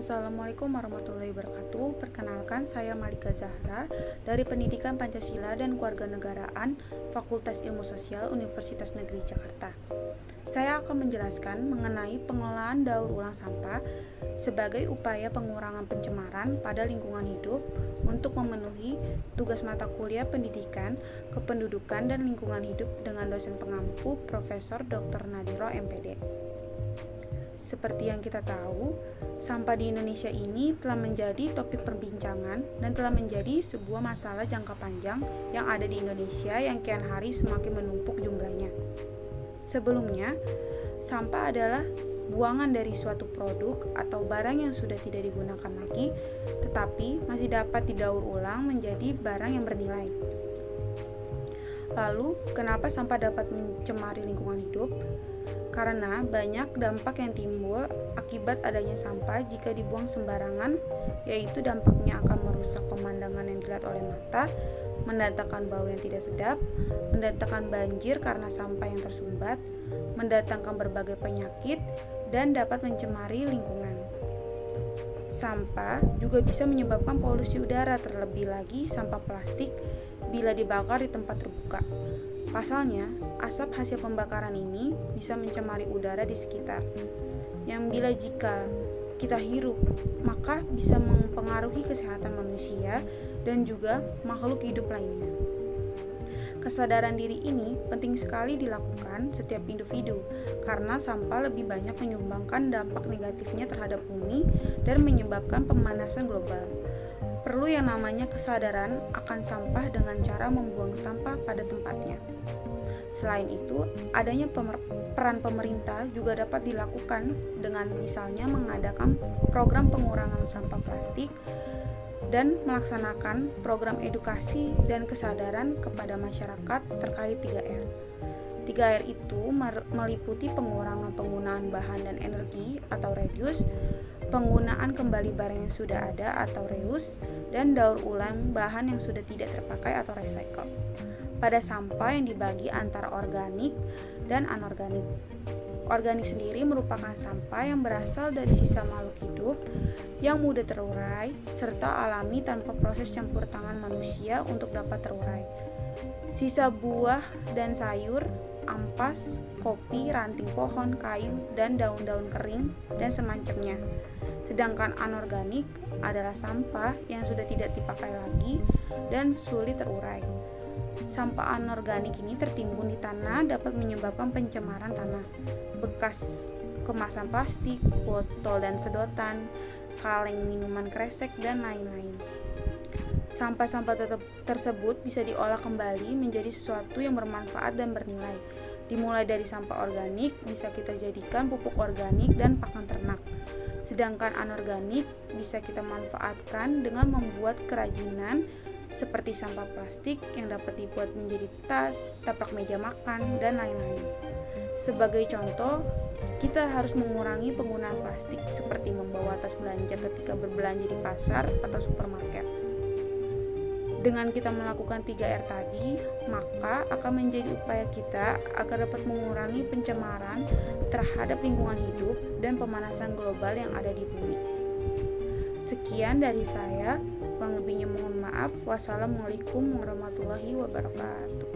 Assalamualaikum warahmatullahi wabarakatuh. Perkenalkan, saya Malika Zahra dari Pendidikan Pancasila dan Kewarganegaraan Fakultas Ilmu Sosial Universitas Negeri Jakarta. Saya akan menjelaskan mengenai pengelolaan daur ulang sampah sebagai upaya pengurangan pencemaran pada lingkungan hidup untuk memenuhi tugas mata kuliah Pendidikan, Kependudukan, dan Lingkungan Hidup dengan dosen pengampu Profesor Dr. Nadiro MPD. Seperti yang kita tahu, sampah di Indonesia ini telah menjadi topik perbincangan dan telah menjadi sebuah masalah jangka panjang yang ada di Indonesia yang kian hari semakin menumpuk jumlahnya. Sebelumnya, sampah adalah buangan dari suatu produk atau barang yang sudah tidak digunakan lagi, tetapi masih dapat didaur ulang menjadi barang yang bernilai. Lalu, kenapa sampah dapat mencemari lingkungan hidup? Karena banyak dampak yang timbul akibat adanya sampah jika dibuang sembarangan, yaitu dampaknya akan merusak pemandangan yang dilihat oleh mata, mendatangkan bau yang tidak sedap, mendatangkan banjir karena sampah yang tersumbat, mendatangkan berbagai penyakit, dan dapat mencemari lingkungan. Sampah juga bisa menyebabkan polusi udara, terlebih lagi sampah plastik bila dibakar di tempat terbuka. Pasalnya, asap hasil pembakaran ini bisa mencemari udara di sekitar, yang bila jika kita hirup, maka bisa mempengaruhi kesehatan manusia dan juga makhluk hidup lainnya. Kesadaran diri ini penting sekali dilakukan setiap individu, karena sampah lebih banyak menyumbangkan dampak negatifnya terhadap bumi dan menyebabkan pemanasan global. Perlu yang namanya kesadaran akan sampah dengan cara membuang sampah pada tempatnya. Selain itu, adanya peran pemerintah juga dapat dilakukan dengan misalnya mengadakan program pengurangan sampah plastik dan melaksanakan program edukasi dan kesadaran kepada masyarakat terkait 3R. 3R itu meliputi pengurangan penggunaan bahan dan energi atau reduce, penggunaan kembali barang yang sudah ada atau reuse, dan daur ulang bahan yang sudah tidak terpakai atau recycle. Pada sampah yang dibagi antara organik dan anorganik. Organik sendiri merupakan sampah yang berasal dari sisa makhluk hidup yang mudah terurai serta alami tanpa proses campur tangan manusia untuk dapat terurai. Sisa buah dan sayur, ampas, kopi, ranting pohon, kayu, dan daun-daun kering dan semacamnya. Sedangkan anorganik adalah sampah yang sudah tidak dipakai lagi dan sulit terurai. Sampah anorganik ini tertimbun di tanah dapat menyebabkan pencemaran tanah. Bekas kemasan plastik, botol dan sedotan, kaleng minuman kresek, dan lain-lain. Sampah-sampah tersebut bisa diolah kembali menjadi sesuatu yang bermanfaat dan bernilai. Dimulai dari sampah organik, bisa kita jadikan pupuk organik dan pakan ternak. Sedangkan anorganik bisa kita manfaatkan dengan membuat kerajinan seperti sampah plastik yang dapat dibuat menjadi tas, tapak meja makan, dan lain-lain. Sebagai contoh, kita harus mengurangi penggunaan plastik seperti membawa tas belanja ketika berbelanja di pasar atau supermarket. Dengan kita melakukan 3R tadi, maka akan menjadi upaya kita agar dapat mengurangi pencemaran terhadap lingkungan hidup dan pemanasan global yang ada di bumi. Sekian dari saya, kurang lebihnya mohon maaf. Wassalamualaikum warahmatullahi wabarakatuh.